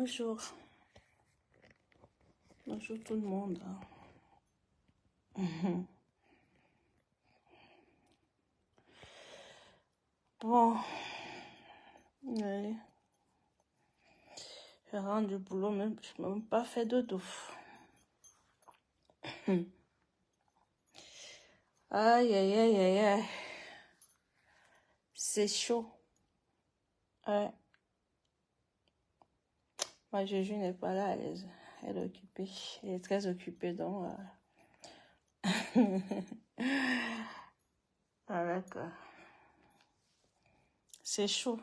Bonjour. Bonjour tout le monde. Bon, allez. Je rentre du boulot, même, je n'ai même pas fait dodo. Aïe, aïe, aïe, aïe, aïe. C'est chaud. Ouais. Ma Juju n'est pas là, elle est occupée. Elle est très occupée, donc... Ah, d'accord. C'est chaud.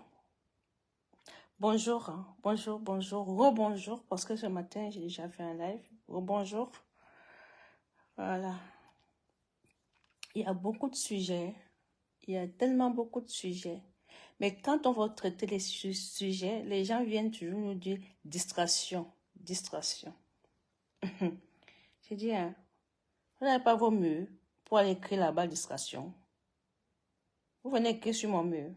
Bonjour, hein. Bonjour, bonjour, rebonjour, parce que ce matin, j'ai déjà fait un live. Rebonjour. Voilà. Il y a beaucoup de sujets. Il y a tellement beaucoup de sujets. Mais quand on va traiter les sujets, les gens viennent toujours nous dire distraction, distraction. J'ai dit, hein, vous n'avez pas vos murs pour aller écrire là-bas distraction. Vous venez écrire sur mon mur.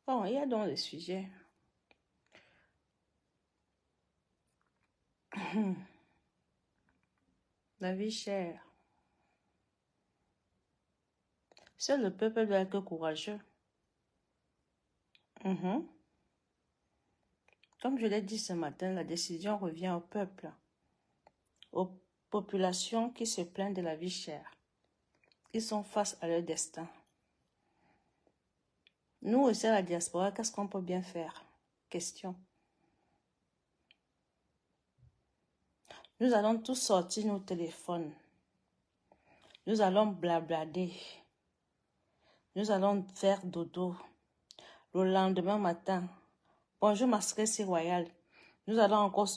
Bon, il y a donc les sujets. La vie chère. Seul le peuple doit être courageux. Comme je l'ai dit ce matin, la décision revient au peuple, aux populations qui se plaignent de la vie chère. Ils sont face à leur destin. Nous aussi à la diaspora, qu'est-ce qu'on peut bien faire? Question. Nous allons tous sortir nos téléphones. Nous allons blablader. Nous allons faire dodo. Le lendemain matin, bonjour ma stress royale. Nous allons encore...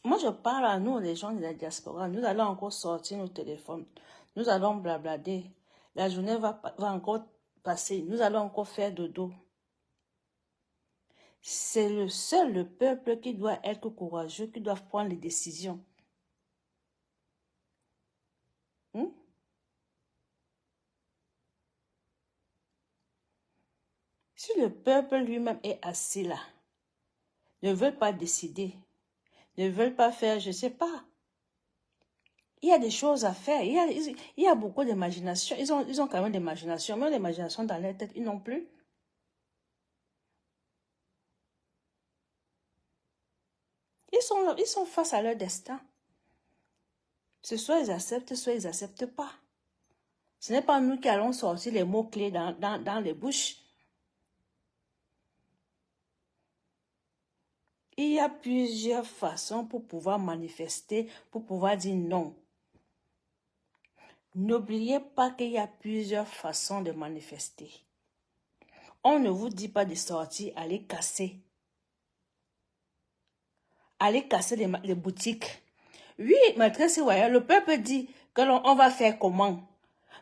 Moi je parle à nous, les gens de la diaspora. Nous allons encore sortir nos téléphones. Nous allons blablader. La journée va encore passer. Nous allons encore faire dodo. C'est le peuple qui doit être courageux, qui doit prendre les décisions. Si le peuple lui-même est assis là, ne veut pas décider, ne veut pas faire, je ne sais pas. Il y a des choses à faire. Il y a beaucoup d'imagination. Ils ont quand même d'imagination. Même l'imagination dans leur tête, ils n'ont plus. Ils sont face à leur destin. Soit ils acceptent, soit ils n'acceptent pas. Ce n'est pas nous qui allons sortir les mots-clés dans les bouches. Il y a plusieurs façons pour pouvoir manifester, pour pouvoir dire non. N'oubliez pas qu'il y a plusieurs façons de manifester. On ne vous dit pas de sortir, aller casser. Aller casser les boutiques. Oui, maîtresse, le peuple dit que on va faire comment?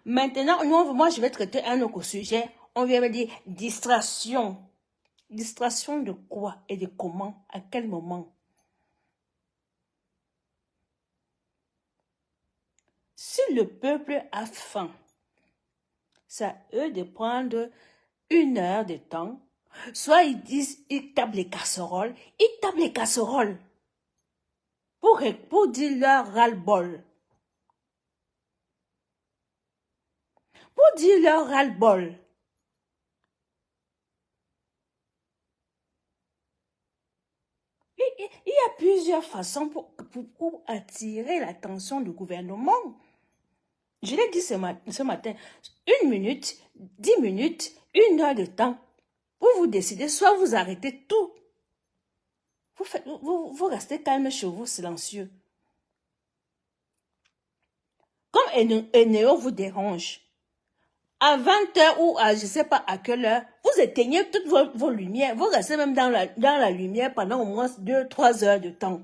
Maintenant, moi, je vais traiter un autre sujet. On vient me dire distraction. Distraction de quoi et de comment? À quel moment? Si le peuple a faim, c'est à eux de prendre 1 heure de temps. Soit ils disent, ils tapent les casseroles. Ils tapent les casseroles. Pour dire leur ras-le-bol. Pour dire leur ras-le-bol. Il y a plusieurs façons pour attirer l'attention du gouvernement. Je l'ai dit ce matin, 1 minute, 10 minutes, 1 heure de temps. Vous décidez, soit vous arrêtez tout. Vous restez calme chez vous, silencieux. Comme Eneo vous dérange, à 20h ou à je ne sais pas à quelle heure, vous éteignez toutes vos lumières. Vous restez même dans la lumière pendant au moins 2-3 heures de temps.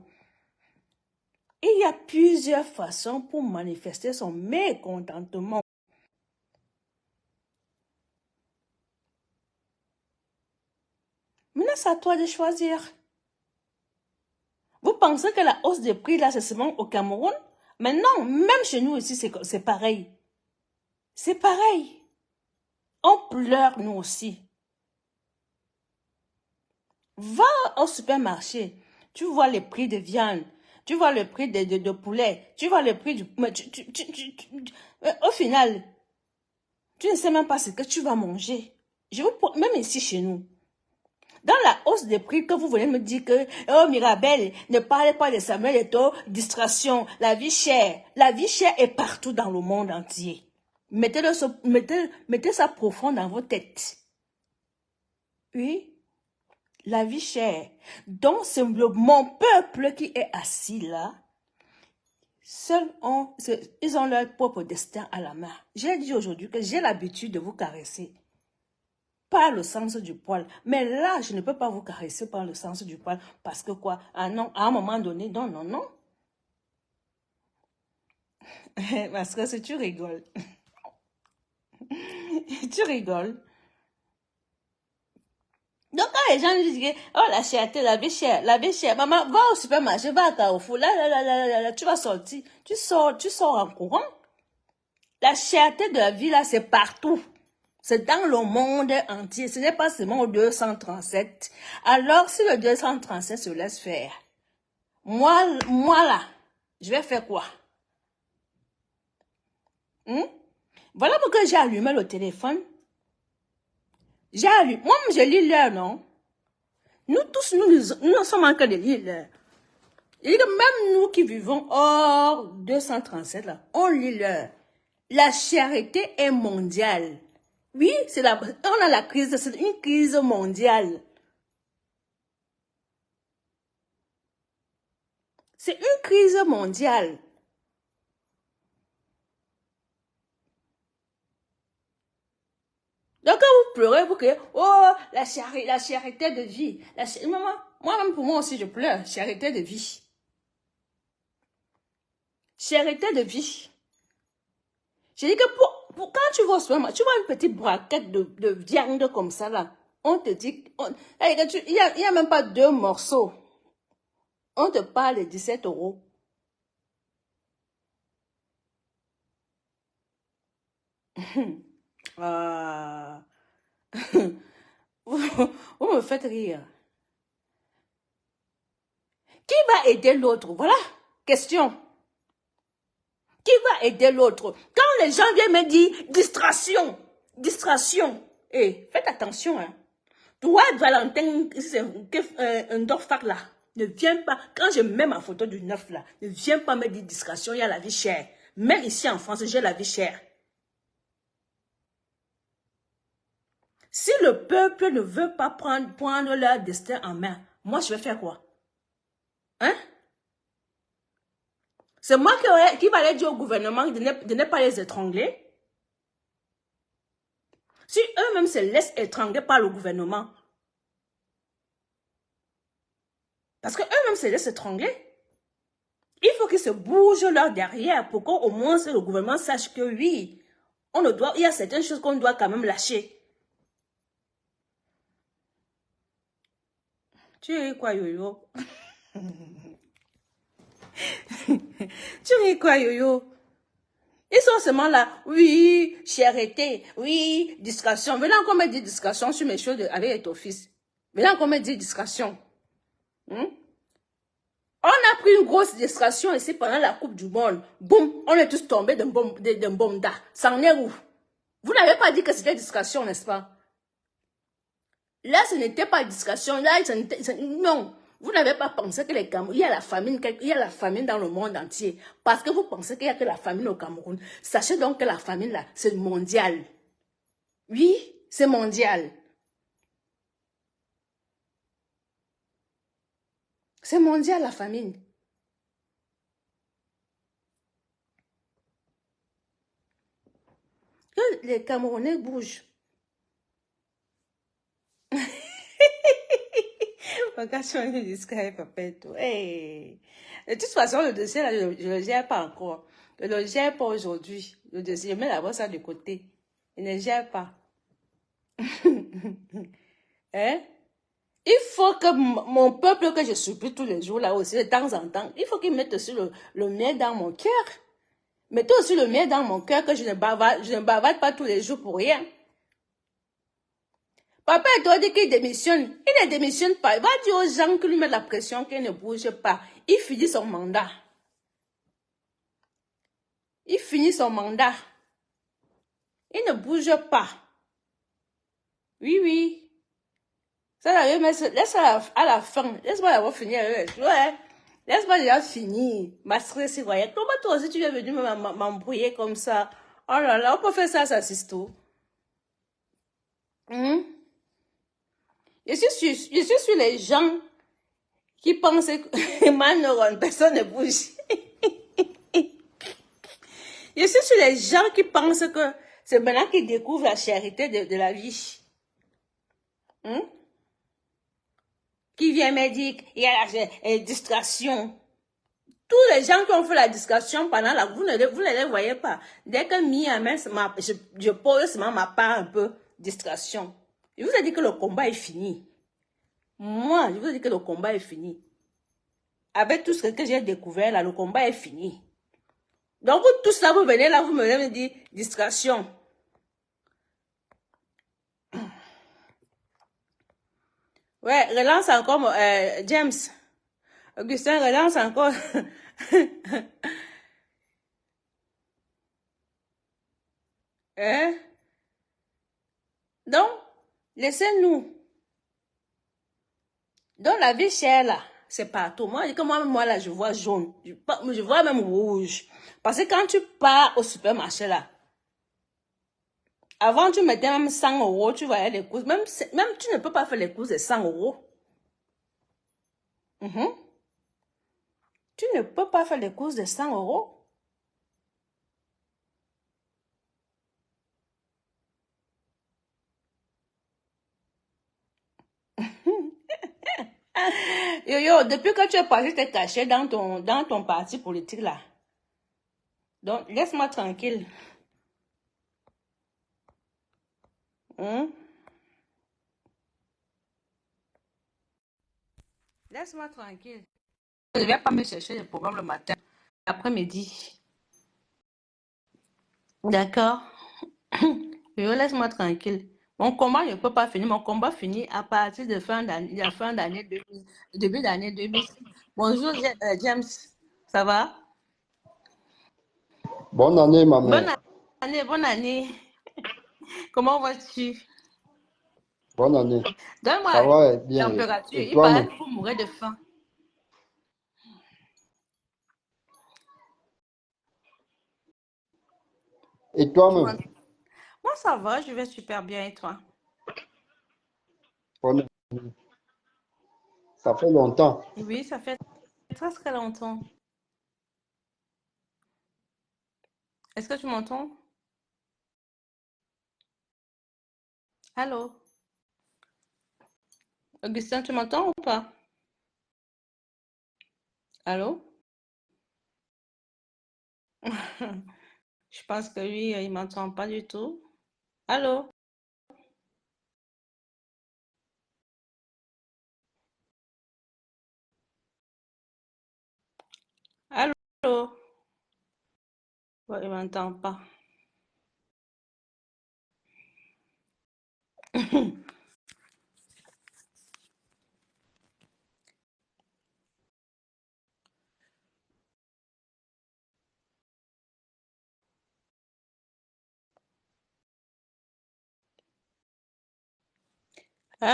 Il y a plusieurs façons pour manifester son mécontentement. Maintenant, c'est à toi de choisir. Vous pensez que la hausse des prix, là, c'est seulement au Cameroun? Mais non, même chez nous ici, c'est pareil. C'est pareil. On pleure, nous aussi. Va au supermarché. Tu vois les prix de viande. Tu vois le prix de poulet. Tu vois le prix du... Mais au final, tu ne sais même pas ce que tu vas manger. Même ici chez nous. Dans la hausse des prix que vous venez me dire que, oh Mirabel, ne parlez pas de Samuel Eto'o, distraction, la vie chère. La vie chère est partout dans le monde entier. Mettez ça profond dans vos têtes. Oui, la vie chère. Donc, c'est mon peuple qui est assis là. Ils ont leur propre destin à la main. J'ai dit aujourd'hui que j'ai l'habitude de vous caresser par le sens du poil. Mais là, je ne peux pas vous caresser par le sens du poil. Parce que quoi? Ah non, à un moment donné, non, non, non. Parce que si tu rigoles, tu rigoles. Donc, quand les gens disent que, oh, la cherté, la vie chère, maman, va au supermarché, va à Carrefour, là, tu vas sortir. Tu sors en courant. La cherté de la vie, là, c'est partout. C'est dans le monde entier. Ce n'est pas seulement au 237. Alors, si le 237 se laisse faire, moi là, je vais faire quoi? Voilà pourquoi j'ai allumé le téléphone. J'ai allumé. Moi, je lis l'heure, non? Nous tous, nous sommes en train de lire l'heure. Et même nous qui vivons hors 237, là, on lit l'heure. La charité est mondiale. Oui, on a la crise, c'est une crise mondiale. C'est une crise mondiale. Donc, quand vous pleurez, vous criez, oh, la charité de vie. Maman, moi-même, pour moi aussi, je pleure. Charité de vie. Charité de vie. Je dis que quand tu vas au supermarché, tu vois une petite braquette de viande comme ça, là. On te dit, il y a même pas 2 morceaux. On te parle de 17 €. Ah. Vous me faites rire. Qui va aider l'autre? Voilà. Question. Qui va aider l'autre? Quand les gens viennent me dire distraction, distraction. Faites attention, hein. Toi, Valentin, un Dorfac là, ne viens pas, quand je mets ma photo du 9 là, ne viens pas me dire distraction, il y a la vie chère. Même ici en France, j'ai la vie chère. Si le peuple ne veut pas prendre leur destin en main, moi je vais faire quoi? Hein? C'est moi qui va aller dire au gouvernement de ne pas les étrangler. Si eux-mêmes se laissent étrangler par le gouvernement, parce qu'eux-mêmes se laissent étrangler, il faut qu'ils se bougent leur derrière pour qu'au moins le gouvernement sache que oui, il y a certaines choses qu'on doit quand même lâcher. Tu ris quoi, Yoyo? Tu ris quoi, Yoyo? Ils sont seulement là, oui, charité, oui, distraction. Venez encore me dire distraction sur mes choses avec ton fils. Venez encore me dire distraction. On a pris une grosse distraction ici pendant la Coupe du Monde. Boum, on est tous tombés d'un bomba. Ça en est où? Vous n'avez pas dit que c'était distraction, n'est-ce pas? Là, ce n'était pas distraction. Là, non. Vous n'avez pas pensé que les Camerounais, il y a la famine dans le monde entier. Parce que vous pensez qu'il n'y a que la famine au Cameroun. Sachez donc que la famine, là, c'est mondial. Oui, c'est mondial. C'est mondial, la famine. Que les Camerounais bougent. Vocation du discret, papeto. Hey. De toute façon, le dossier, là, je ne le gère pas encore. Je ne le gère pas aujourd'hui. Le dossier, je mets d'abord ça de côté. Je ne le gère pas. Hein? Il faut que mon peuple que je supplie tous les jours, là aussi, de temps en temps, il faut qu'il mette aussi le miel dans mon cœur. Mettez aussi le miel dans mon cœur que je ne bavarde pas tous les jours pour rien. Papa, il doit dire qu'il démissionne. Il ne démissionne pas. Il va dire aux gens qui lui mettent la pression qu'il ne bouge pas. Il finit son mandat. Il finit son mandat. Il ne bouge pas. Oui, oui. Ça, laisse-la à la fin. Laisse-moi avoir fini. Ouais. Laisse-moi déjà finir. Ma stress, voyez. Comment toi aussi tu es venu m'embrouiller comme ça? Oh là là, on peut faire ça, Sisto. Je suis sur les gens qui pensent que Manoron, personne ne bouge. Je suis sur les gens qui pensent que c'est maintenant qu'ils découvrent la charité de la vie. Qui vient me dire qu'il y a la distraction. Tous les gens qui ont fait la distraction pendant la... Vous ne les voyez pas. Dès que je pose seulement ma part un peu distraction. Je vous ai dit que le combat est fini. Moi, je vous ai dit que le combat est fini. Avec tout ce que j'ai découvert là, le combat est fini. Donc vous tous là, vous venez là, vous me dites distraction. Ouais, relance encore, James. Augustin, relance encore. Hein? Donc, laissez-nous. Donc, la vie chère, là, c'est partout. Moi, moi, là, je vois jaune. Je vois même rouge. Parce que quand tu pars au supermarché, là, avant, tu mettais même 100 euros, tu voyais les courses. Même tu ne peux pas faire les courses de 100 euros. Tu ne peux pas faire les courses de 100 euros. Yo, depuis que tu es parti te cacher dans ton parti politique là. Donc, laisse-moi tranquille. Laisse-moi tranquille. Je ne vais pas me chercher le programme le matin, l'après-midi. D'accord? Yo, laisse-moi tranquille. Mon combat ne peut pas finir. Mon combat finit à partir de fin d'année, début d'année 2006. Bonjour, James. Ça va? Bonne année, ma mère. Bonne année. Comment vas-tu? Bonne année. Donne-moi Ça la va bien. température. Et Il paraît toi-même? que vous mourrez de faim. Et toi-même? Moi, ça va, je vais super bien. Et toi? Bonne année. Ça fait longtemps. Oui, ça fait très très longtemps. Est-ce que tu m'entends? Allô? Augustin, tu m'entends ou pas? Allô? Je pense que lui, il m'entend pas du tout. Allô? Allô? Ouais, il m'entend pas.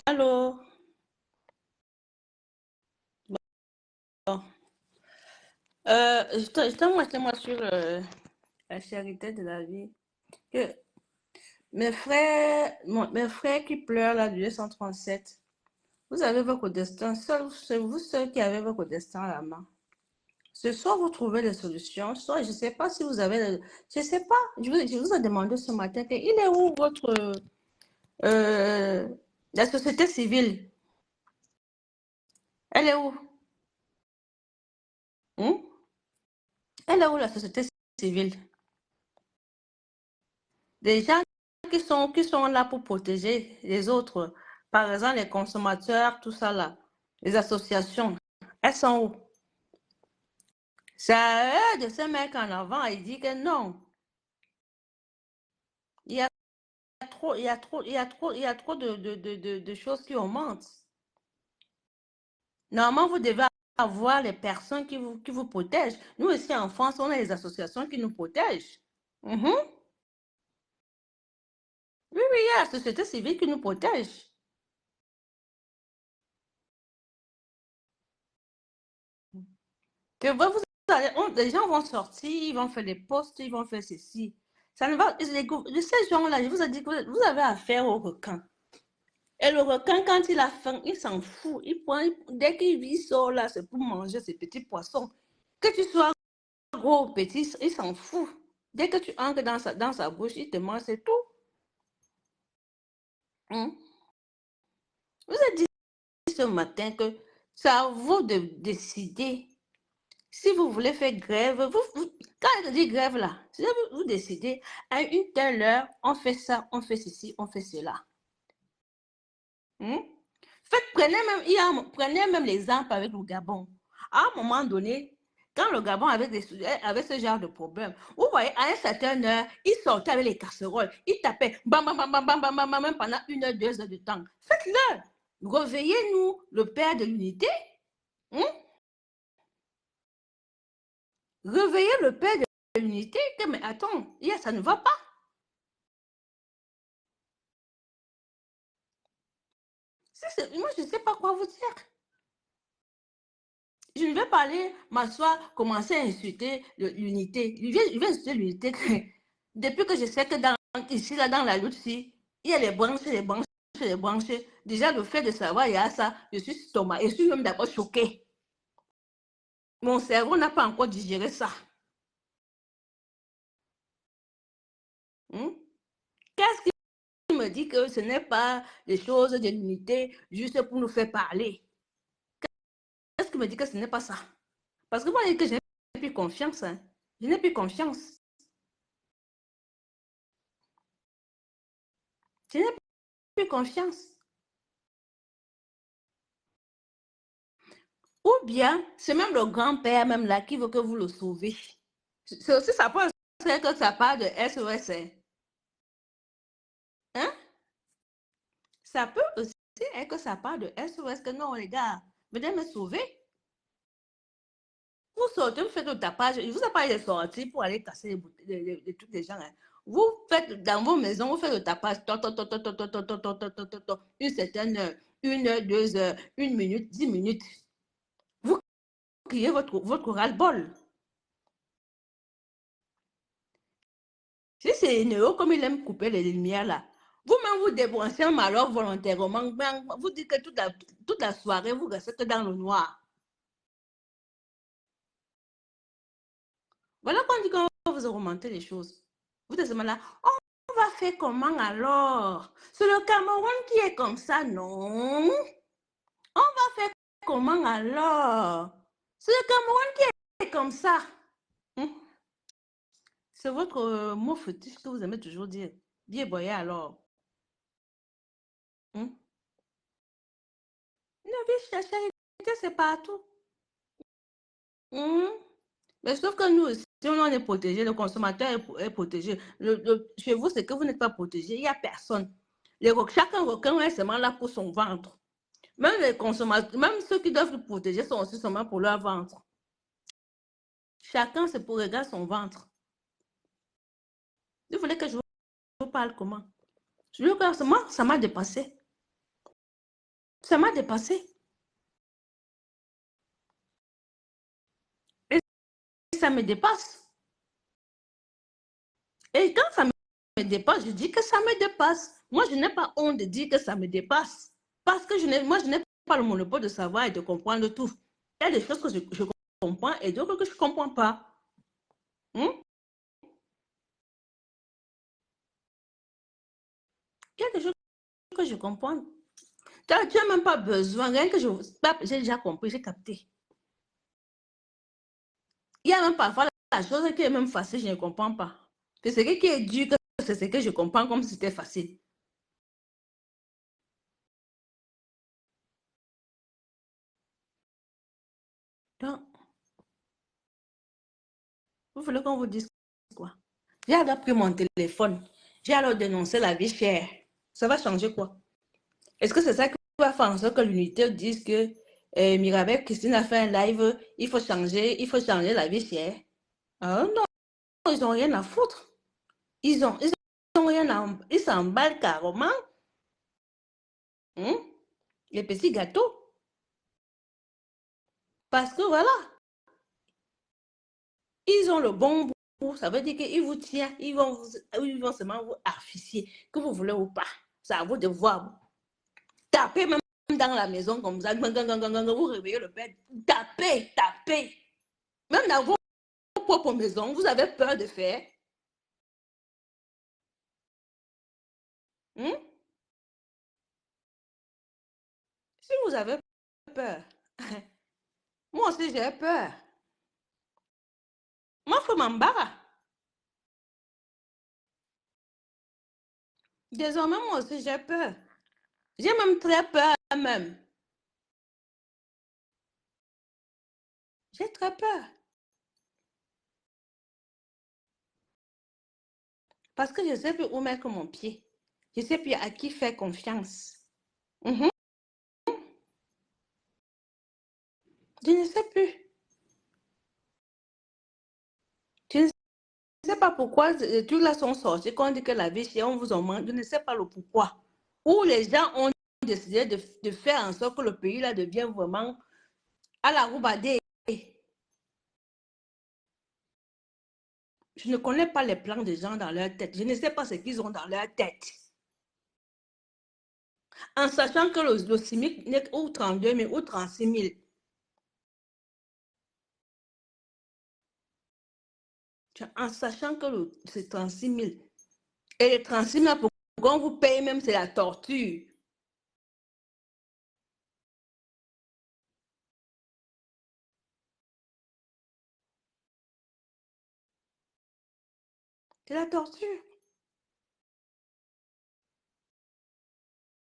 Allô? Bon. Moi sur la charité de la vie. Que mes frères qui pleurent là du 237, vous avez votre destin. C'est vous seuls qui avez votre destin à la main. C'est soit vous trouvez des solutions, soit je ne sais pas si vous avez... Je ne sais pas. Je vous ai demandé ce matin, il est où votre... euh, la société civile? Elle est où? Elle est où la société civile? Des gens qui sont là pour protéger les autres. Par exemple, les consommateurs, tout ça là. Les associations. Elles sont où? C'est à eux de se mettre en avant et dire que non. Il y a trop de choses qui augmentent. Normalement, vous devez avoir les personnes qui vous protègent. Nous, ici en France, on a les associations qui nous protègent. Mhm. Oui, oui, il y a la société civile qui nous protège. Que les gens vont sortir, ils vont faire des posts, ils vont faire ceci. Ça ne va, ces gens-là, je vous ai dit que vous avez affaire au requin. Et le requin, quand il a faim, il s'en fout. Dès qu'il sort là, c'est pour manger ses petits poissons. Que tu sois gros ou petit, il s'en fout. Dès que tu entres dans sa bouche, il te mange, c'est tout. Hein? Je vous ai dit ce matin que c'est à vous de décider. Si vous voulez faire grève, quand je dis grève là, si vous décidez à une telle heure, on fait ça, on fait ceci, on fait cela. Prenez même l'exemple avec le Gabon. À un moment donné, quand le Gabon avait ce genre de problème, vous voyez, à une certaine heure, ils sortaient avec les casseroles, ils tapaient bam, bam, bam, bam, bam, bam, bam, bam, même pendant 1 heure, 2 heures de temps. Faites-le. Réveillez-nous, le Père de l'unité. Hein? Réveillez le Père de l'unité. Mais attends, ça ne va pas. Moi, je ne sais pas quoi vous dire. Je ne vais pas aller m'asseoir, commencer à insulter l'unité. Je vais insulter l'unité. Depuis que je sais que ici, là, dans la lutte, il y a les branches, les branches, les branches. Déjà, le fait de savoir, il y a ça, je suis même d'abord choquée. Mon cerveau n'a pas encore digéré ça. Hmm? Qu'est-ce qui me dit que ce n'est pas des choses de l'unité juste pour nous faire parler? Qu'est-ce qui me dit que ce n'est pas ça? Parce que moi, que je n'ai plus confiance. Hein. Je n'ai plus confiance. Je n'ai plus confiance. Ou bien, c'est même le grand-père même là qui veut que vous le sauvez. C'est aussi ça peut être que ça parle de SOS. Hein? Ça peut aussi être que ça parle de SOS, que non, les gars, venez me sauver. Vous sortez, vous faites le tapage. Je vous ai parlé de sortir pour aller casser les trucs des gens. Hein. Vous faites dans vos maisons, vous faites le tapage. Une certaine heure, 1 heure, 2 heures, 1 minute, 10 minutes. Vous criez votre ras-le-bol. Si c'est Néo, comme il aime couper les lumières là, vous-même vous débranchez un malheur volontairement, vous dites que toute la soirée, vous restez que dans le noir. Voilà quand on dit qu'on va vous augmenter les choses. Vous êtes là, on va faire comment alors? C'est le Cameroun qui est comme ça, non? On va faire comment alors? C'est le Cameroun qui est comme ça. Hum? C'est votre mot fétiche que vous aimez toujours dire. Bien boyé alors. Hum? La charité, c'est partout. Hum? Mais sauf que nous, si on est protégé, le consommateur est protégé. Chez vous, c'est que vous n'êtes pas protégé. Il n'y a personne. Chacun requin est seulement là pour son ventre. Même les consommateurs, même ceux qui doivent le protéger sont aussi seulement pour leur ventre. Chacun, c'est pour regarder son ventre. Vous voulez que je vous parle comment? Moi, ça m'a dépassé. Ça m'a dépassé. Et ça me dépasse. Et quand ça me dépasse, je dis que ça me dépasse. Moi, je n'ai pas honte de dire que ça me dépasse. Parce que moi, je n'ai pas le monopole de savoir et de comprendre tout. Il y a des choses que je comprends et d'autres que je ne comprends pas. Hmm? Il y a des choses que je comprends. Tu n'as même pas besoin, rien que j'ai déjà compris, j'ai capté. Il y a même parfois la chose qui est même facile, je ne comprends pas. C'est ce qui est dur, c'est ce que je comprends comme si c'était facile. Donc, vous voulez qu'on vous dise quoi? J'ai pris mon téléphone. J'ai alors dénoncé la vie chère. Ça va changer quoi? Est-ce que c'est ça qui va faire en sorte que l'unité dise que Mirabel Christine a fait un live, il faut changer la vie chère? Ah non, ils n'ont rien à foutre. Ils ont rien à... Ils s'emballent carrément. Hein? Les petits gâteaux. Parce que voilà, ils ont le bon bout. Ça veut dire qu'ils vous tiennent. Ils vont seulement vous artificier, que vous voulez ou pas. C'est à vous de voir. Tapez même dans la maison comme ça. Vous réveillez le père. Tapez, tapez. Même dans vos propres maisons, vous avez peur de faire. Hmm? Si vous avez peur, moi aussi j'ai peur. Moi, il faut m'embarras. Désormais, moi aussi j'ai peur. J'ai même très peur même. J'ai très peur. Parce que je ne sais plus où mettre mon pied. Je ne sais plus à qui faire confiance. Mhm. Je ne sais plus. Je ne sais pas pourquoi tous là sont sortis. Quand on dit que la vie chère, on vous en manque. Je ne sais pas le pourquoi. Où les gens ont décidé de faire en sorte que le pays là devienne vraiment à la roubadée. Je ne connais pas les plans des gens dans leur tête. Je ne sais pas ce qu'ils ont dans leur tête. En sachant que le SMIC n'est ou 32 000 ou 36 000. En sachant que c'est 36 000. Et les 36 000, pourquoi on vous paye même, c'est la torture. C'est la torture.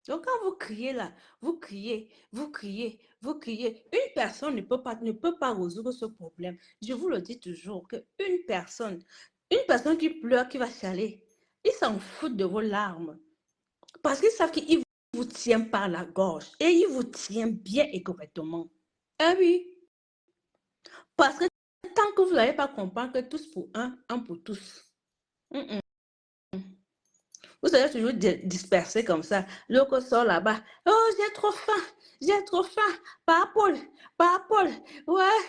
Donc quand vous criez là, vous criez, vous criez, vous criez. Une personne ne peut pas résoudre ce problème. Je vous le dis toujours une personne qui pleure, qui va chialer, ils s'en foutent de vos larmes. Parce qu'ils savent qu'ils vous tiennent par la gorge. Et ils vous tiennent bien et correctement. Ah oui. Parce que tant que vous n'allez pas comprendre que tous pour un pour tous. Mm -mm. Vous allez toujours disperser comme ça. L'autre sort là-bas. Oh, j'ai trop faim. J'ai trop faim. Par Paul. Par Paul. Ouais.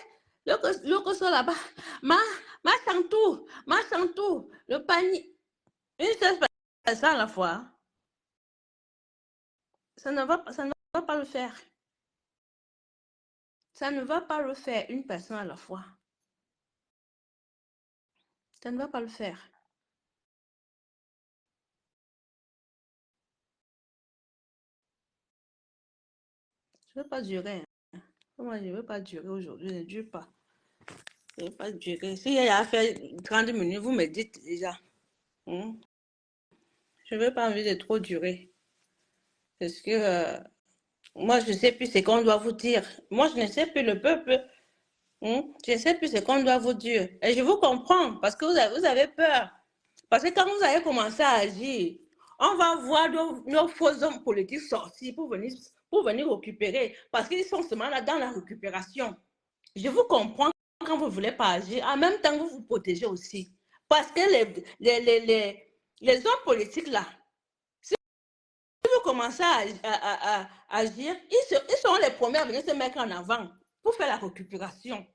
L'autre sort là-bas. Ma, ma chantou. Le panier. Une seule personne à la fois. Ça ne va pas le faire. Ça ne va pas le faire une personne à la fois. Ça ne va pas le faire. Je ne veux pas durer. Hein. Moi, je ne veux pas durer aujourd'hui. Je ne dure pas. Je ne veux pas durer. Si il y a fait 30 minutes, vous me dites déjà. Hmm? Je ne veux pas envie de trop durer. Parce que moi, je ne sais plus ce qu'on doit vous dire. Moi, je ne sais plus le peuple. Je ne sais plus ce qu'on doit vous dire. Et je vous comprends parce que vous avez peur. Parce que quand vous allez commencer à agir, on va voir nos faux hommes politiques sortir pour venir récupérer. Parce qu'ils sont seulement là dans la récupération. Je vous comprends quand vous ne voulez pas agir. En même temps, vous vous protégez aussi. Parce que les hommes politiques là, si vous commencez à agir, ils sont les premiers à venir se mettre en avant pour faire la récupération.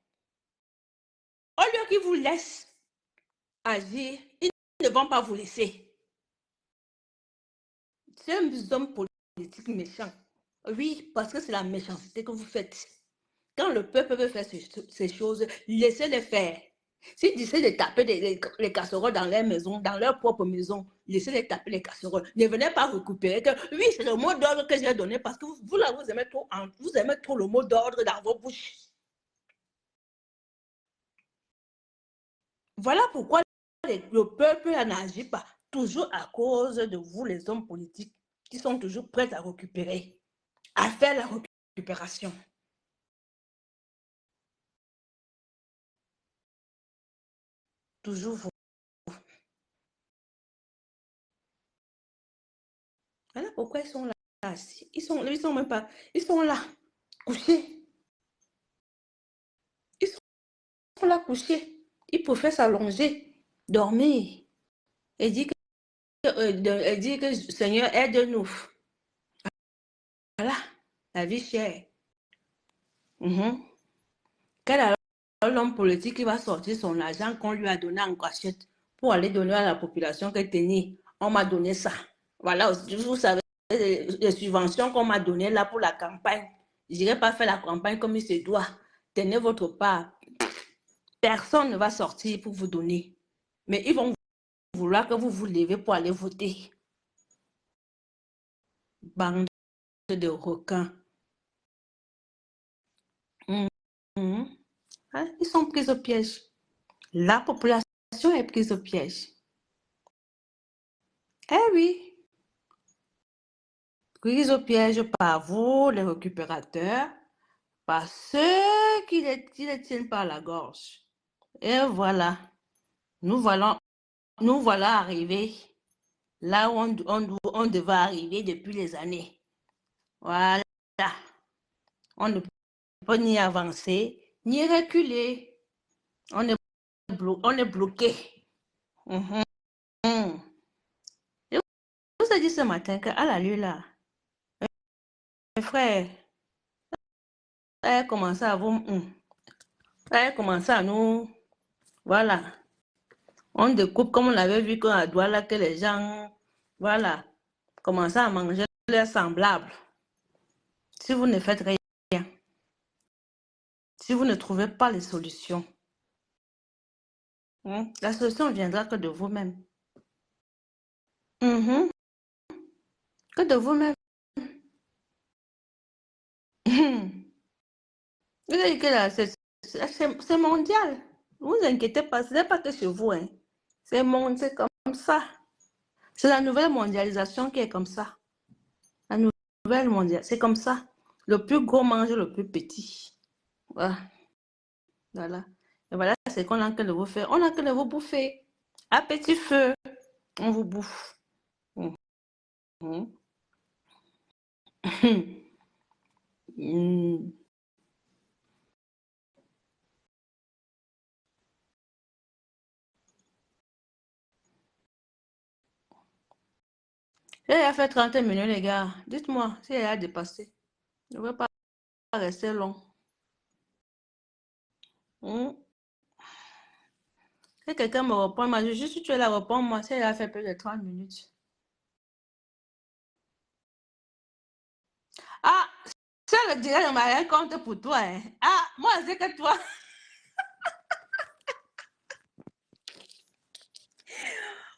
Au lieu qu'ils vous laissent agir, ils ne vont pas vous laisser. C'est un homme politique méchant. Oui, parce que c'est la méchanceté que vous faites. Quand le peuple veut faire ces choses, laissez-les faire. S'ils décident de taper les casseroles dans leur maison, dans leur propre maison, laissez-les taper les casseroles. Ne venez pas récupérer que oui, c'est le mot d'ordre que j'ai donné parce que vous là, vous aimez trop le mot d'ordre dans vos bouches. Voilà pourquoi le peuple n'agit pas. Toujours à cause de vous, les hommes politiques, qui sont toujours prêts à récupérer, à faire la récupération. Toujours vous. pourquoi ils sont là assis? Ils sont même pas, ils sont là, couchés. Ils sont là couchés. Ils préfèrent s'allonger, dormir. Elle dit que Seigneur, aide-nous. Voilà, la vie chère. Quel alors l'homme politique qui va sortir son argent qu'on lui a donné en cachette pour aller donner à la population que tenez, on m'a donné ça. Voilà, vous savez, les subventions qu'on m'a données là pour la campagne. Je n'irai pas faire la campagne comme il se doit. Tenez votre part. Personne ne va sortir pour vous donner. Mais ils vont vouloir que vous vous levez pour aller voter. Bande de requins. Ils sont pris au piège. La population est prise au piège. Eh oui, prise au piège par vous, les récupérateurs, par ceux qui les tiennent par la gorge. Et voilà, nous voilà arrivés là où on devait arriver depuis les années. Voilà, on ne peut ni avancer, ni reculer. On est bloqué. Je vous ai dit ce matin qu'à la lune là, mes frères, elle commençait à vous... Elle commençait à nous... Voilà. On découpe comme on l'avait vu quand à Douala que les gens... Voilà. Commençaient à manger leurs semblables. Si vous ne faites rien, si vous ne trouvez pas les solutions, la solution viendra que de vous-même. Que de vous-même. Vous avez dit que là, c'est mondial. Ne vous inquiétez pas, ce n'est pas que chez vous. Hein. C'est comme ça. C'est la nouvelle mondialisation qui est comme ça. La nouvelle mondiale, c'est comme ça. Le plus gros mange le plus petit. Voilà. Voilà. Et voilà, c'est qu'on a que de vous faire. On a que de vous bouffer. À petit feu, on vous bouffe. Elle a fait 30 minutes, les gars. Dites-moi si elle a dépassé. Je ne veux pas rester long. Si quelqu'un me reprend, moi, je juste tu es là, réponds-moi si elle a fait plus de 30 minutes. Ah, ça le dirait, je m'en compte pour toi. Hein. Ah, moi, c'est que toi.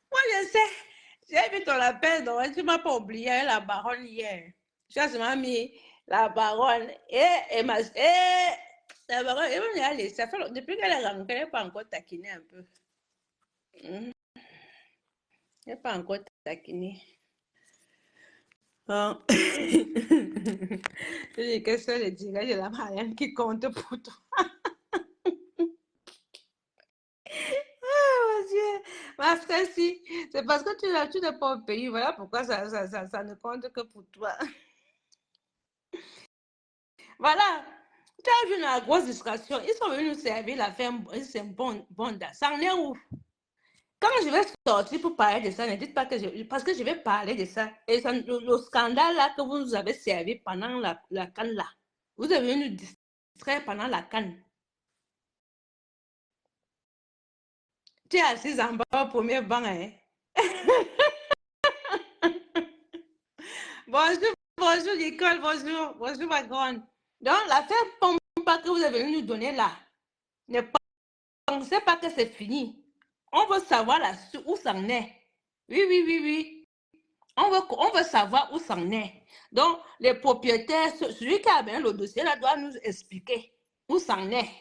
Moi, je sais. J'ai vu ton appel, donc tu ne m'as pas oublié la baronne hier. Tu as seulement mis la baronne et la baronne, et ça fait, depuis qu'elle est rentrée, elle n'est pas encore taquinée un peu. Elle n'est pas encore taquinée. Oh. Je dis que ça, le dirait, j'ai la marianne qui compte pour toi. Oh mon Dieu, ma frère, si, c'est parce que tu n'es pas au pays, voilà pourquoi ça ne compte que pour toi. Voilà, tu as vu la grosse distraction, ils sont venus nous servir la ferme, c'est bon, ça en est où? Quand je vais sortir pour parler de ça, ne dites pas que parce que je vais parler de ça. Et ça, le scandale là que vous nous avez servi pendant la canne là, vous avez nous distraire pendant la canne. Tu es assise en bas au premier banc, hein? Bonjour Nicole, bonjour ma grande. Donc, l'affaire Pompa que vous avez nous donner là, ne pensez pas que c'est fini. On veut savoir là, où ça en est. Oui. On veut savoir où ça en est. Donc, les propriétaires, celui qui a bien le dossier là doit nous expliquer où ça en est.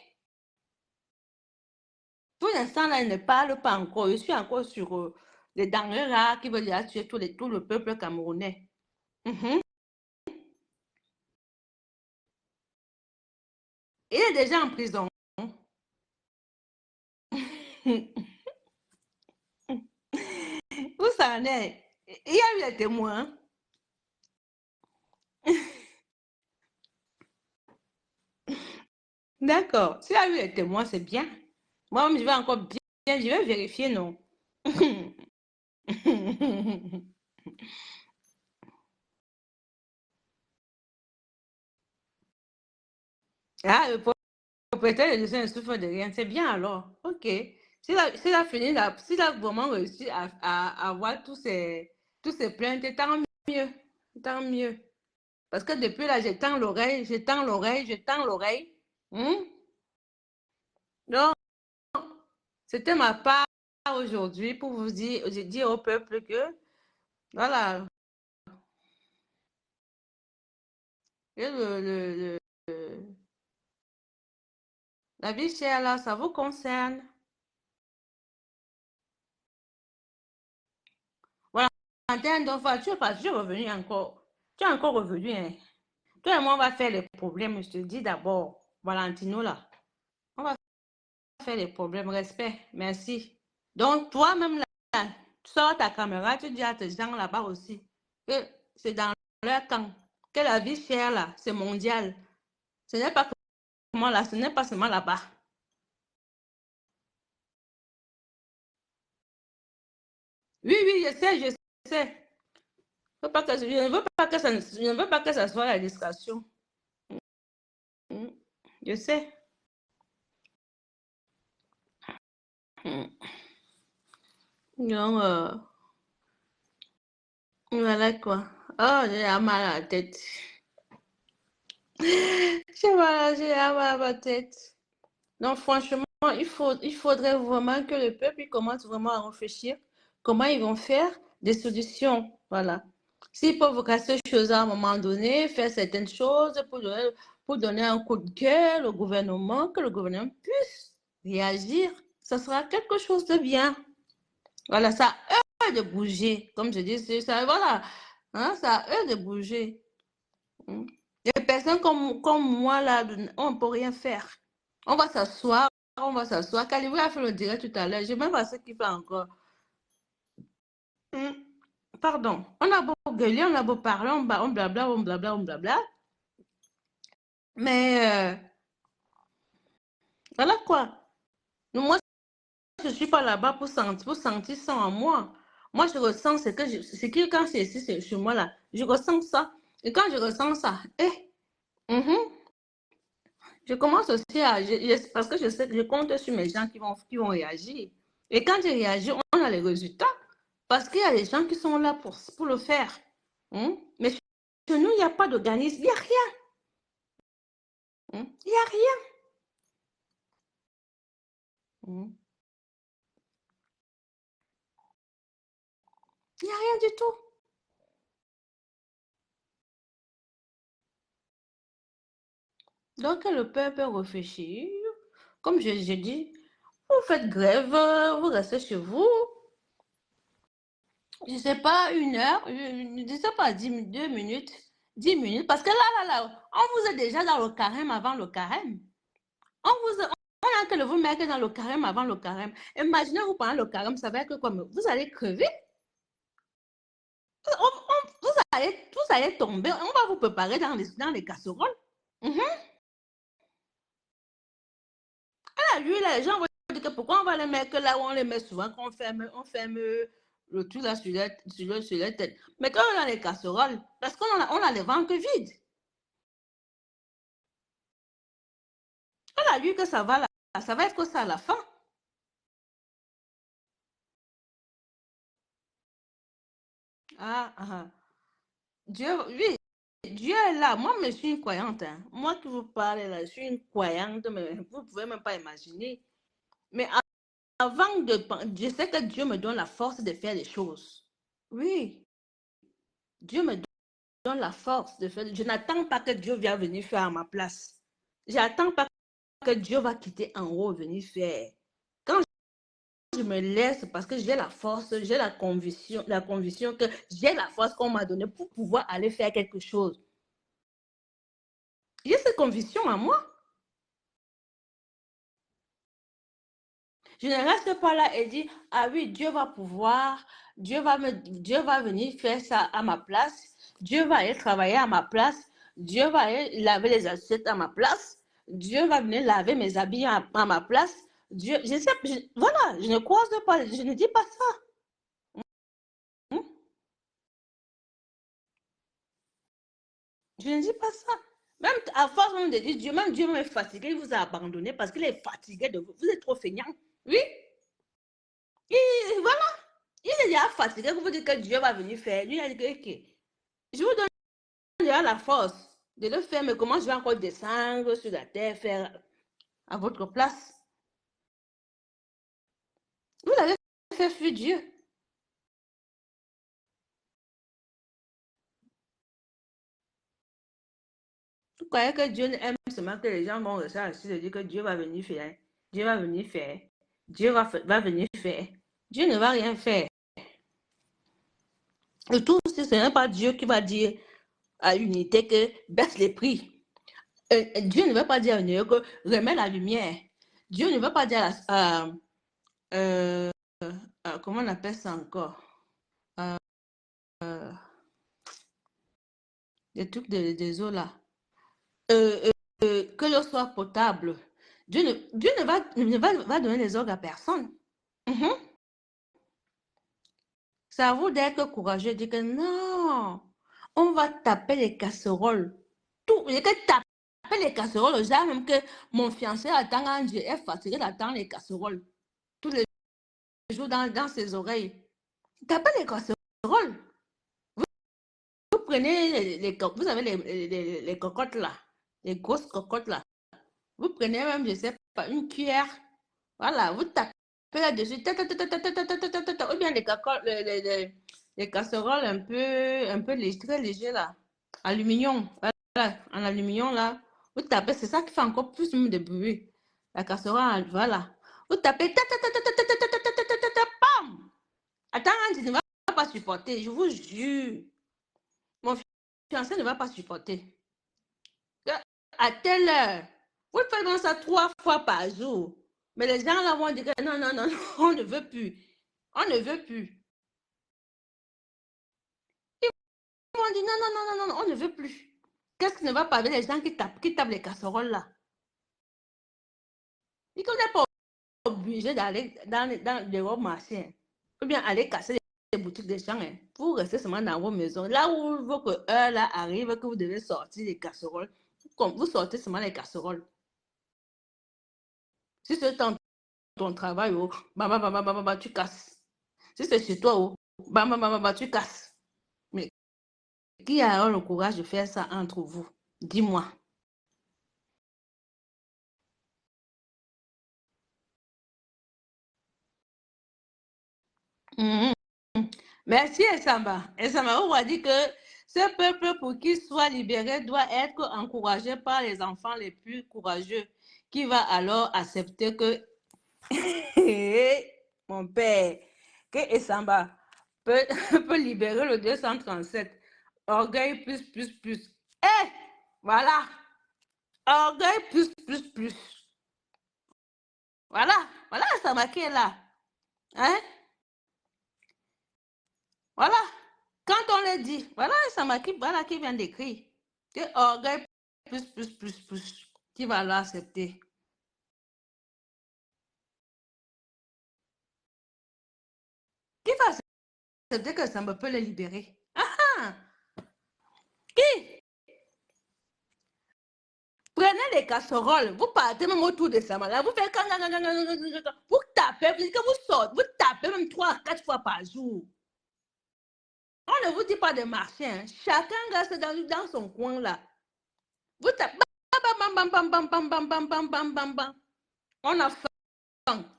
Tout l'instant là, il ne parle pas encore. Je suis encore sur les denrées là qui veulent tuer tout le peuple camerounais. Il est déjà en prison. Où ça en est? Il y a eu des témoins. D'accord. S'il a eu les témoins, c'est bien. Moi-même, je vais encore bien, je vais vérifier, non. Ah, le propriétaire de ne souffre de rien. C'est bien alors. OK. S'il a vraiment réussi à avoir tous ces plaintes, tant mieux. Tant mieux. Parce que depuis là, j'étends l'oreille, j'étends l'oreille, j'étends l'oreille. Hmm? Donc, c'était ma part aujourd'hui pour vous dire, j'ai dit au peuple que, voilà, que la vie chère là, ça vous concerne. Voilà, donc, voilà, tu es revenu encore. Tu es encore revenu, hein. Toi et moi, on va faire les problèmes. Je te dis d'abord, Valentino là. On va faire les problèmes. Respect. Merci. Donc, toi-même là, tu sors ta caméra, tu dis à tes gens là-bas aussi que c'est dans leur camp. Que la vie chère là, c'est mondial. Ce n'est pas que moi là, ce n'est pas seulement là-bas. Oui, oui, je sais, je sais. Je ne veux pas que ça, je ne veux pas que ça soit la distraction. Mm, je sais. Mm. Donc, voilà quoi. Oh, j'ai mal à la tête. J'ai mal à la tête. Donc, franchement, il faudrait vraiment que le peuple commence vraiment à réfléchir comment ils vont faire des solutions. Voilà. S'ils peuvent casser ces choses à un moment donné, faire certaines choses pour donner un coup de cœur au gouvernement, que le gouvernement puisse réagir, ça sera quelque chose de bien. Voilà, ça a eux de bouger. Comme je dis, ça, voilà, hein, ça a eux de bouger. Hmm. Les personnes comme moi, là, on ne peut rien faire. On va s'asseoir, on va s'asseoir. Calibri a fait le direct tout à l'heure. Je ne sais même pas ce qu'il fait encore. Hmm. Pardon. On a beau gueuler, on a beau parler, on blabla, on blabla, on blabla. Mais voilà quoi. Moi, je ne suis pas là-bas pour sentir ça en moi. Moi, je ressens ce que quand c'est ici, c'est chez moi là, je ressens ça. Et quand je ressens ça, je commence aussi parce que je sais que je compte sur mes gens qui vont réagir. Et quand ils réagissent, on a les résultats. Parce qu'il y a des gens qui sont là pour le faire. Mais chez nous, il n'y a pas d'organisme. Il n'y a rien. Il n'y a rien. Il n'y a rien du tout. Donc, le peuple réfléchit. Comme je dis, vous faites grève, vous restez chez vous. Je ne sais pas, une heure, je ne sais pas, 2 minutes, 10 minutes. Parce que là, on vous est déjà dans le carême avant le carême. On a que de vous mettre dans le carême avant le carême. Imaginez-vous pendant le carême, ça va être quoi? Vous allez crever. Vous allez tomber. On va vous préparer dans les casseroles. Là, lui, là, les gens vont dire que pourquoi on va les mettre là où on les met souvent, on ferme le tout là sur la tête. Mettons-le dans les casseroles parce on a les ventres vides. On a lu que ça va là, ça va être que ça à la fin. Ah, ah. Dieu, oui, Dieu est là. Moi, je suis une croyante. Hein. Moi qui vous parle là, je suis une croyante, mais vous ne pouvez même pas imaginer. Mais avant de... Je sais que Dieu me donne la force de faire des choses. Oui, Dieu me donne la force de faire. Je n'attends pas que Dieu vienne venir faire à ma place. J'attends pas que Dieu va quitter en haut venir faire. Quand je me laisse, parce que j'ai la force, j'ai la conviction que j'ai la force qu'on m'a donnée pour pouvoir aller faire quelque chose. J'ai cette conviction en moi. Je ne reste pas là et dire, ah oui, Dieu va pouvoir, Dieu va venir faire ça à ma place, Dieu va aller travailler à ma place, Dieu va aller laver les assiettes à ma place, Dieu va venir laver mes habits à ma place. Dieu, je sais, voilà, je ne croise pas, je ne dis pas ça. Hmm? Je ne dis pas ça. Même à force même de dire Dieu, même Dieu est fatigué, il vous a abandonné parce qu'il est fatigué de vous. Vous êtes trop feignant. Oui, voilà. Il est déjà fatigué que vous dites que Dieu va venir faire. Lui, il a dit que, ok, je vous donne déjà la force de le faire, mais comment je vais encore descendre sur la terre, faire à votre place? Vous l'avez fait fuir Dieu. Vous croyez que Dieu aime seulement que les gens vont rester assis et dire que Dieu va venir faire, Dieu va venir faire, Dieu va venir faire. Dieu ne va rien faire. Et tout, ce n'est pas Dieu qui va dire à l'unité que baisse les prix. Dieu ne veut pas dire à l'unité que remet la lumière. Dieu ne veut pas dire comment on appelle ça encore? Des trucs des eaux là. Que l'eau soit potable. Dieu va donner les orgues à personne. C'est à vous d'être courageux, dire que non, on va taper les casseroles. Tout, il y a que taper les casseroles, genre même que mon fiancé attend un Dieu, est fatigué d'attendre les casseroles tous les jours dans ses oreilles. Tapez les casseroles. Vous prenez vous avez les cocottes là, les grosses cocottes là. Vous prenez même, je sais pas, une cuillère. Voilà, vous tapez là-dessus. Ou bien les casseroles un peu très légers là. Aluminium. Voilà, en aluminium là. Vous tapez, c'est ça qui fait encore plus de bruit. La casserole, voilà. Vous tapez. Pam! Attends, tu ne vas pas supporter, je vous jure. Mon fiancé ne va pas supporter. À telle heure, vous faites ça 3 fois par jour. Mais les gens là vont dire que non, non, non, on ne veut plus. On ne veut plus. Ils vont dire non, non, non, non, non, on ne veut plus. Qu'est-ce qui ne va pas avec les gens qui tapent les casseroles là? Ils ne sont pas obligés d'aller dans les gros marchés. Ou bien aller casser les boutiques des gens. Hein. Vous restez seulement dans vos maisons. Là où votre heure là arrive, que vous devez sortir les casseroles, vous sortez seulement les casseroles. Si c'est ton travail, oh, tu casses. Si c'est chez toi, oh, tu casses. Mais qui a le courage de faire ça entre vous? Dis-moi. Mm -hmm. Merci, Essamba. Essamba, on va dire que ce peuple, pour qu'il soit libéré, doit être encouragé par les enfants les plus courageux, qui va alors accepter que mon père, que Essamba peut, peut libérer le 237. Orgueil plus. Eh, voilà. Orgueil plus. Voilà, voilà Essamba qui est là. Hein? Voilà. Quand on le dit, voilà Essamba qui vient d'écrire. Que orgueil plus. Qui va l'accepter. Qui va accepter que Essamba peut le libérer? Ah! Qui? Prenez les casseroles, vous partez même autour de ça, là, vous faites vous tapez, vous dites que vous sortez, vous tapez même 3 à 4 fois par jour. On ne vous dit pas de marcher, hein. Chacun reste dans son coin là. Vous tapez, on a faim.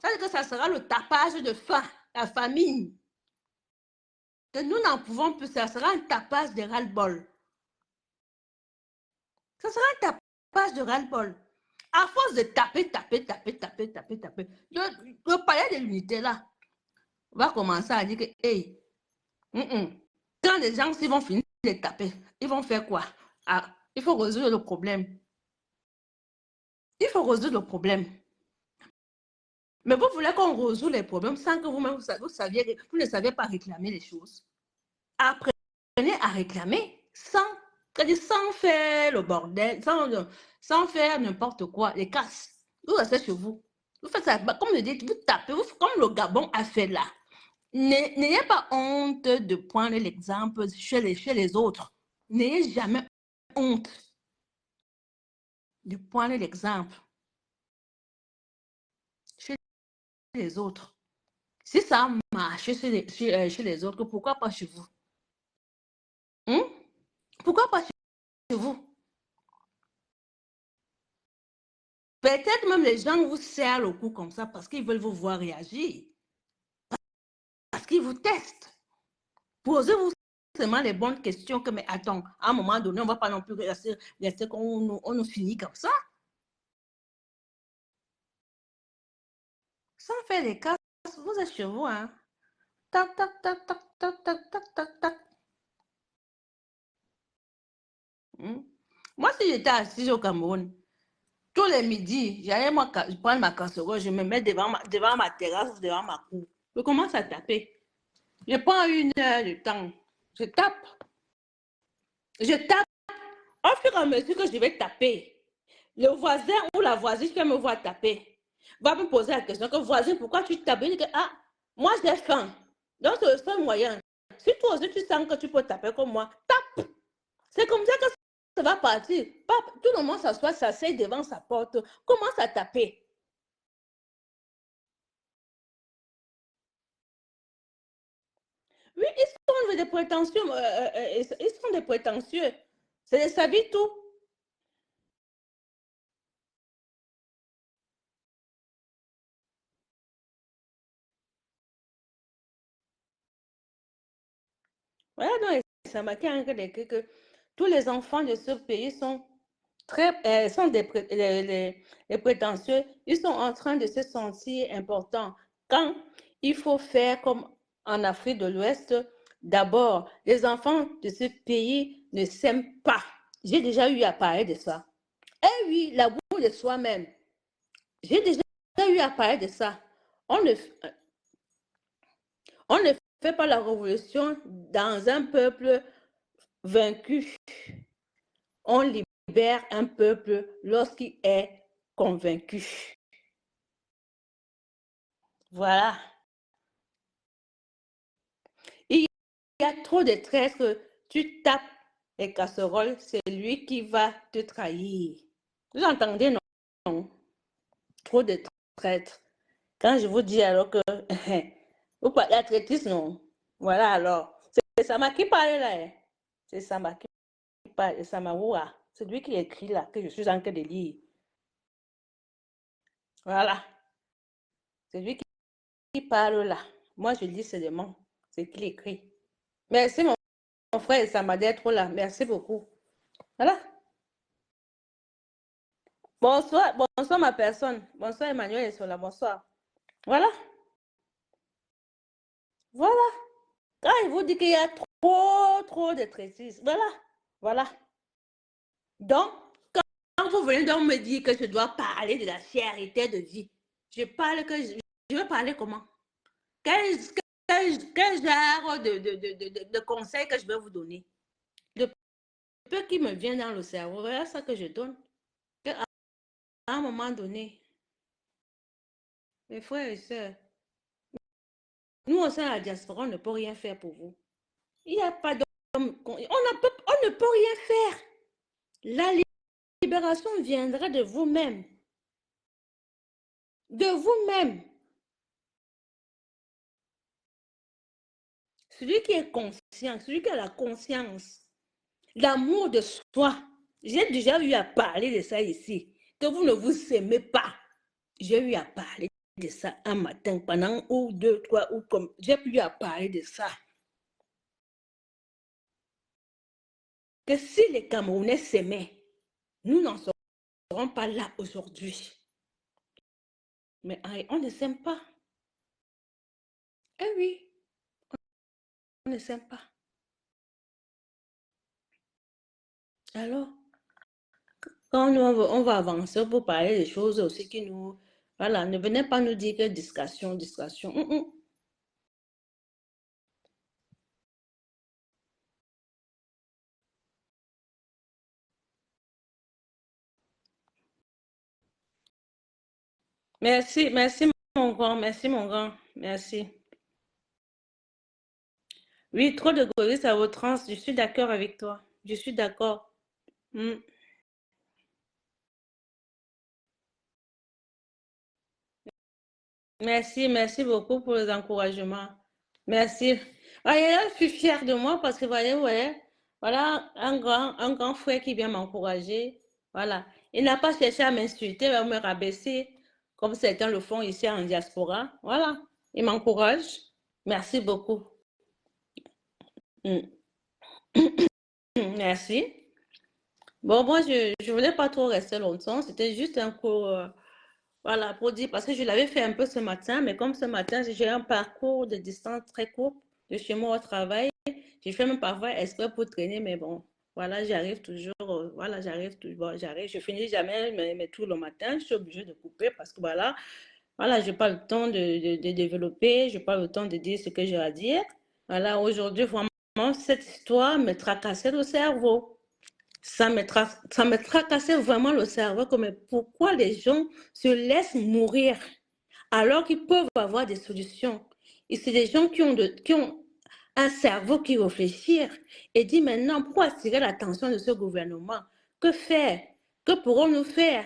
Ça veut dire que ça sera le tapage de faim, la famine. Que nous n'en pouvons plus, ça sera un tapage de ras-le-bol. Ça sera un tapage de ras-le-bol. À force de taper, le palais de l'unité là va commencer à dire que, hey, quand les gens vont finir de taper, ils vont faire quoi? Ah, il faut résoudre le problème. Il faut résoudre le problème. Mais vous voulez qu'on résout les problèmes sans que vous-même, vous ne saviez pas réclamer les choses. Apprenez à réclamer sans faire le bordel, sans faire n'importe quoi, les casses. Vous restez chez vous. Vous faites ça, comme je dis, vous tapez, vous, comme le Gabon a fait là. N'ayez pas honte de prendre l'exemple chez les autres. N'ayez jamais honte de prendre l'exemple chez les autres. Si ça a marché chez les autres, pourquoi pas chez vous? Hein? Pourquoi pas chez vous? Peut-être même les gens vous serrent le cou comme ça parce qu'ils veulent vous voir réagir. Parce qu'ils vous testent. Posez-vous seulement les bonnes questions que, mais attends, à un moment donné, on ne va pas non plus rester qu'on on nous finit comme ça. Sans faire les cas, vous êtes chez vous, hein. Tac, tac, tac, tac, tac, tac, tac, tac, tac. Moi, si j'étais assise au Cameroun, tous les midis, j'allais prendre ma casserole, je me mets devant ma terrasse, devant ma cour. Je commence à taper. Je prends 1 heure de temps. Je tape. Je tape. Au fur et à mesure que je vais taper, le voisin ou la voisine qui me voit taper va me poser la question que voisin, pourquoi tu tapes? Je dis que, ah, moi j'ai faim. Donc c'est le seul moyen. Si toi aussi tu sens que tu peux taper comme moi, tape. C'est comme ça que ça va partir. Tout le monde s'assied devant sa porte, commence à taper. Oui, ils sont des prétentieux. Ils sont des prétentieux. C'est ça vit tout. Voilà, donc ça m'a que tous les enfants de ce pays sont sont les prétentieux. Ils sont en train de se sentir importants. Quand il faut faire comme en Afrique de l'Ouest, d'abord, les enfants de ce pays ne s'aiment pas. J'ai déjà eu à parler de ça. Eh oui, l'amour de soi-même. J'ai déjà eu à parler de ça. On ne, on ne fait pas la révolution dans un peuple vaincu. On libère un peuple lorsqu'il est convaincu. Voilà. Il y a trop de traîtres que tu tapes les casseroles, c'est lui qui va te trahir. Vous entendez, non? Trop de traîtres. Quand je vous dis alors que vous parlez de traîtrise, non? Voilà alors. C'est Sama qui parle là. Hein. C'est Sama qui parle. Samaoua. C'est lui qui écrit là, que je suis en train de lire. Voilà. C'est lui qui parle là. Moi, je lis seulement. C'est qu'il écrit. Merci, mon frère Sama d'être là. Merci beaucoup. Voilà. Bonsoir, bonsoir ma personne. Bonsoir Emmanuel et Sola, bonsoir. Voilà, voilà. Quand il vous dit qu'il y a trop de traîtrises, voilà, voilà. Donc, quand vous venez donc me dire que je dois parler de la charité de vie, je parle que je veux parler comment? Quel genre de conseils que je vais vous donner? Le peu qui me vient dans le cerveau, voilà ça que je donne. À un moment donné, mes frères et sœurs, nous au sein de la diaspora, on ne peut rien faire pour vous. Il n'y a pas d'homme. On ne peut rien faire. La libération viendra de vous-même. De vous-même. Celui qui est conscient, celui qui a la conscience, l'amour de soi. J'ai déjà eu à parler de ça ici. Que vous ne vous aimez pas. J'ai eu à parler de ça un matin pendant ou 2, 3 ou comme. J'ai eu à parler de ça. Que si les Camerounais s'aimaient, nous n'en serons pas là aujourd'hui. Mais on ne s'aime pas. Eh oui, on ne s'aime pas. Alors, quand on va avancer pour parler des choses aussi qui nous... Voilà, ne venez pas nous dire que discussion, discussion. Merci, merci mon grand, merci mon grand, merci. Oui, trop de d'égoïsme à outrance, je suis d'accord avec toi. Je suis d'accord. Mm. Merci, merci beaucoup pour les encouragements. Merci. Voyez, je suis fière de moi parce que, voyez, ouais, voilà, un grand frère qui vient m'encourager. Voilà. Il n'a pas cherché à m'insulter, à me rabaisser, comme certains le font ici en diaspora. Voilà. Il m'encourage. Merci beaucoup. Mm. Merci. Bon, moi, je ne voulais pas trop rester longtemps. C'était juste un cours, voilà, pour dire, parce que je l'avais fait un peu ce matin, mais comme ce matin, j'ai un parcours de distance très court de chez moi au travail. J'ai fait même parfois exprès pour traîner, mais bon, voilà, j'arrive toujours, voilà, j'arrive toujours, bon, j'arrive, je finis jamais mes tours le matin. Je suis obligée de couper parce que voilà, je n'ai pas le temps de développer, je n'ai pas le temps de dire ce que j'ai à dire. Voilà, aujourd'hui, vraiment, cette histoire me tracassait le cerveau. Ça me tracassait vraiment le cerveau, comme pourquoi les gens se laissent mourir alors qu'ils peuvent avoir des solutions. Et c'est des gens qui ont un cerveau qui réfléchit et dit maintenant, pourquoi attirer l'attention de ce gouvernement? Que faire? Que pourrons-nous faire?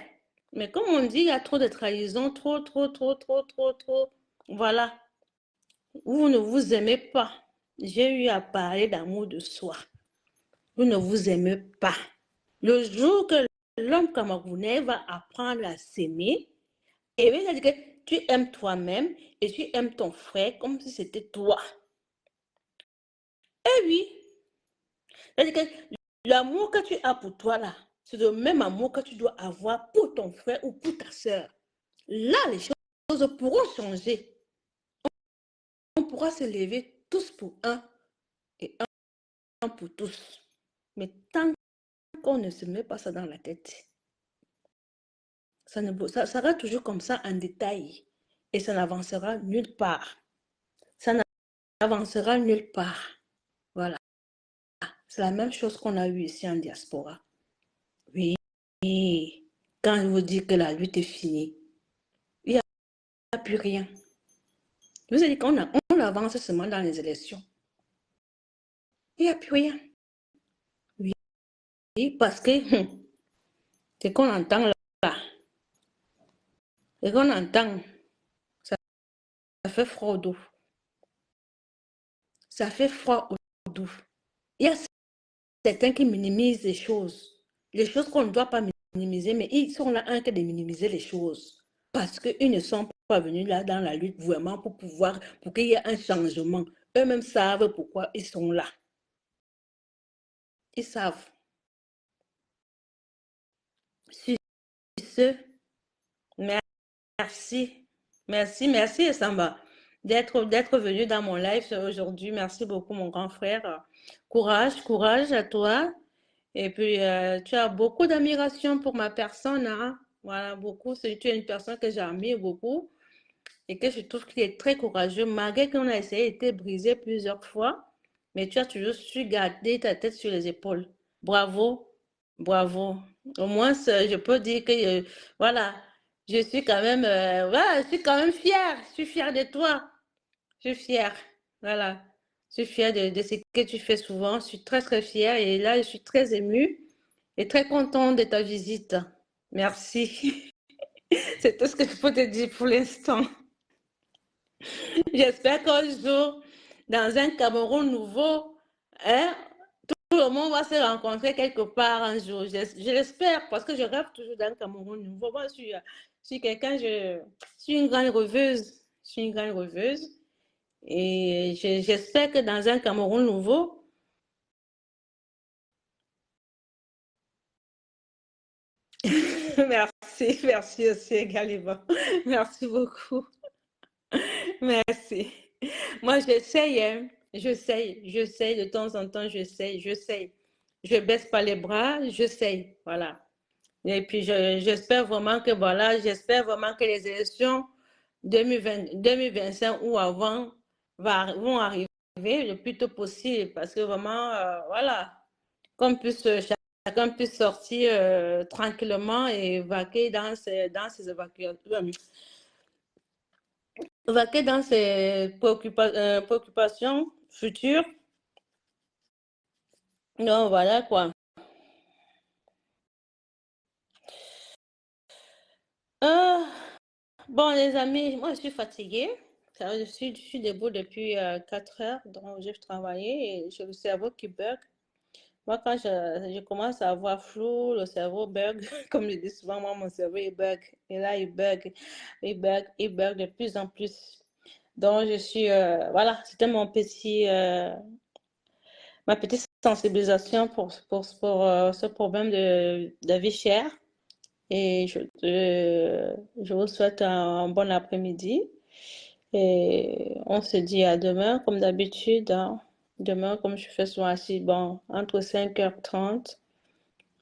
Mais comme on dit, il y a trop de trahison, trop, trop, trop, trop, trop, trop. Voilà. Vous ne vous aimez pas. J'ai eu à parler d'amour de soi. Vous ne vous aimez pas. Le jour que l'homme camerounais va apprendre à s'aimer, et bien, c'est-à-dire que tu aimes toi-même et tu aimes ton frère comme si c'était toi. Eh oui, c'est-à-dire que l'amour que tu as pour toi là, c'est le même amour que tu dois avoir pour ton frère ou pour ta soeur. Là, les choses pourront changer. On pourra se lever tous pour un et un pour tous. Mais tant qu'on ne se met pas ça dans la tête, ça sera toujours comme ça en détail et ça n'avancera nulle part. Ça n'avancera nulle part. Voilà. C'est la même chose qu'on a eu ici en diaspora. Oui. Quand je vous dis que la lutte est finie, il n'y a plus rien. Je vous ai dit qu'on on avance seulement dans les élections. Il n'y a plus rien. Oui, parce que ce qu'on entend là, ce qu'on entend, ça fait froid au dos. Ça fait froid au dos. Il y a certains qui minimisent les choses qu'on ne doit pas minimiser, mais ils sont là un que de minimiser les choses. Parce qu'ils ne sont pas venus là dans la lutte vraiment pour qu'il y ait un changement. Eux-mêmes savent pourquoi ils sont là. Ils savent. Sur ce, merci. Merci, merci Samba d'être venu dans mon live aujourd'hui. Merci beaucoup mon grand frère. Courage, courage à toi. Et puis, tu as beaucoup d'admiration pour ma personne, hein. Voilà, beaucoup. Tu es une personne que j'admire beaucoup et que je trouve qu'il est très courageux, malgré qu'on a essayé de te briser plusieurs fois, mais tu as toujours su garder ta tête sur les épaules. Bravo, bravo. Au moins, je peux dire que, voilà, je suis quand même, voilà, je suis quand même fière. Je suis fière de toi. Je suis fière. Voilà. Je suis fière de ce que tu fais souvent. Je suis très, très fière. Et là, je suis très émue et très contente de ta visite. Merci. C'est tout ce que je peux te dire pour l'instant. J'espère qu'un jour, dans un Cameroun nouveau, hein, tout le monde va se rencontrer quelque part un jour. Je l'espère parce que je rêve toujours d'un Cameroun nouveau. Moi, je suis quelqu'un, je suis une grande rêveuse. Je suis une grande rêveuse. Et j'espère que dans un Cameroun nouveau, merci, merci aussi également. Merci beaucoup. Merci. Moi, j'essaye, hein. J'essaye de temps en temps, j'essaye. Je baisse pas les bras, j'essaye, voilà. Et puis, j'espère vraiment que, voilà, j'espère vraiment que les élections 2025 ou avant vont arriver le plus tôt possible parce que vraiment, voilà, qu'on puisse, chacun puisse sortir tranquillement et vaquer dans ses évacuations, vaquer dans ses préoccupations futures. Non, voilà quoi. Euh, bon, les amis, moi je suis fatiguée. Je suis debout depuis 4 heures, donc j'ai travaillé et j'ai le cerveau qui bug. Moi, quand je commence à avoir flou, le cerveau bug, comme je dis souvent, moi, mon cerveau il bug. Et là, il bug, il bug, il bug de plus en plus. Donc, voilà, c'était ma petite sensibilisation pour ce problème de vie chère. Et je vous souhaite un bon après-midi. Et on se dit à demain, comme d'habitude, hein. Demain, comme je fais souvent assis, bon, entre 5h30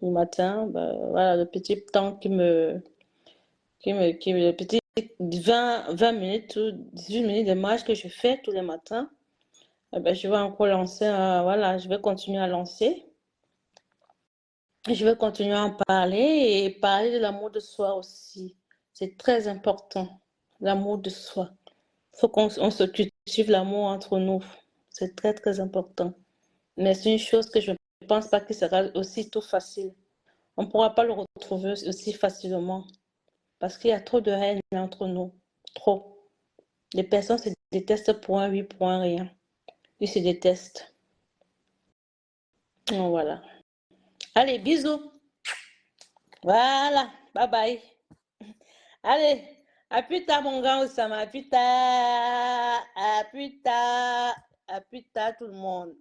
du matin, ben, voilà, le petit temps le petit 20 minutes ou 18 minutes de marche que je fais tous les matins, eh ben, je vais encore lancer, voilà, je vais continuer à lancer. Je vais continuer à en parler et parler de l'amour de soi aussi. C'est très important, l'amour de soi. Il faut qu'on se cultive l'amour entre nous. C'est très, très important. Mais c'est une chose que je ne pense pas que sera aussi tout facile. On ne pourra pas le retrouver aussi facilement parce qu'il y a trop de haine entre nous. Trop. Les personnes se détestent pour un oui, pour un rien. Ils se détestent. Donc, voilà. Allez, bisous. Voilà. Bye bye. Allez, à plus tard, mon grand Oussama. À plus tard. À plus tard. À plus tard, tout le monde.